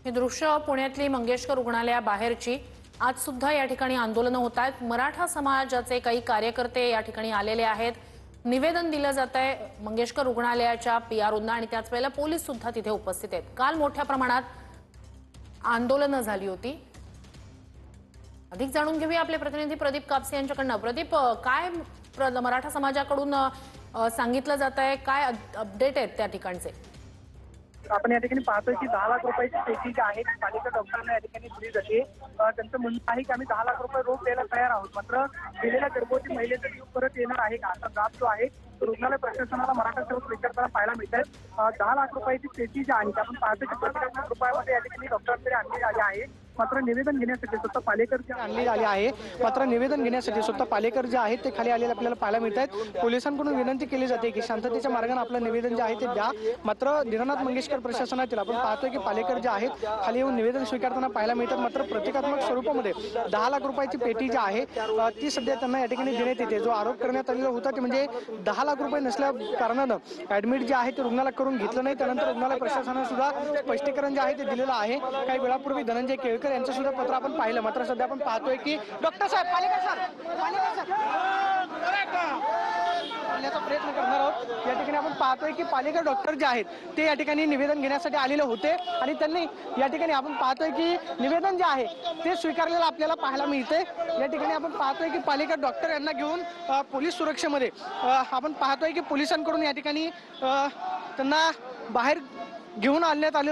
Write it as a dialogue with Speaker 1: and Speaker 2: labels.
Speaker 1: हे दृश्य पुण्यातली मंगेशकर रुग्णालयाबाहेरची। आज सुद्धा या ठिकाणी आंदोलन होत आहेत। मराठा समाजाचे काही कार्यकर्ते या ठिकाणी आलेले आहेत। निवेदन दिलं जातंय मंगेशकर रुग्णालयाच्या पीआरओंना आणि त्याच वेळेला पोलीस सुद्धा तिथे उपस्थित आहेत। काल मोठ्या प्रमाणात आंदोलनं झाली होती। अधिक जाणून घेऊया आपले प्रतिनिधी प्रदीप कापसे यांच्याकडून। प्रदीप, काय मराठा समाजाकडून सांगितलं जातंय, काय अपडेट आहेत त्या ठिकाणचे?
Speaker 2: आपण या ठिकाणी पाहतोय की 10 लाख रुपयाची पेटी जी आहे पालिका डॉक्टरांना या ठिकाणी दिली जाते। त्यांचं म्हणणं आहे की आम्ही 10 लाख रुपये रोख द्यायला तयार आहोत, मात्र दिलेल्या गर्भवती महिलेचा जीव परत येणार आहे का असा दाब जो आहे रुग्णालय प्रशासनाला मराठा सेवक स्वीकारताना पाहायला मिळत आहे। 10 लाख रुपयाची पेटी जी आहे आपण पाहतोय की प्रत्येक रुपयामध्ये या ठिकाणी डॉक्टरांकडे आणली आली आहे। मात्र निवेदन घेण्यासाठी स्वतः पालेकर जे आणली आली आहे, मात्र निवेदन घेण्यासाठी स्वतः पालेकर जे आहेत ते खाली आलेले आपल्याला पाहायला मिळत आहेत। पोलिसांकडून विनंती केली जाते की शांततेच्या मार्गाने आपलं निवेदन जे आहे ते द्या, मात्र दीनानाथ मंगेशकर प्रशासनातील आपण पाहतोय की पालेकर जे आहेत खाली येऊन निवेदन स्वीकारताना पाहायला मिळतात। मात्र प्रतिकात्मक स्वरूपामध्ये 10 लाख रुपयाची पेटी जी आहे ती सध्या त्यांना या ठिकाणी देण्यात येते। जो आरोप करण्यात आलेला होता ते म्हणजे 10 लाख रुपये नसल्या कारणानं ऍडमिट जे आहे ते रुग्णालयात करून घेतलं नाही। त्यानंतर रुग्णालय प्रशासनाने सुद्धा स्पष्टीकरण जे आहे ते दिलेलं आहे। काही वेळापूर्वी धनंजय केळकर यांचं सुद्धा पत्र आपण पाहिलं, मात्र सध्या आपण पाहतोय की डॉक्टर साहेब बोलण्याचा प्रयत्न करणार आहोत। या ठिकाणी आपण पाहतोय की पालिका डॉक्टर जे आहेत ते या ठिकाणी निवेदन घेण्यासाठी आलेले होते आणि त्यांनी या ठिकाणी आपण पाहतोय की निवेदन जे आहे ते स्वीकारलेलं आपल्याला पाहायला मिळते। या ठिकाणी आपण पाहतोय की पालिका डॉक्टर यांना घेऊन पोलीस सुरक्षेमध्ये आपण पाहतोय की पोलिसांकडून या ठिकाणी त्यांना बाहेर घेऊन आणण्यात आले।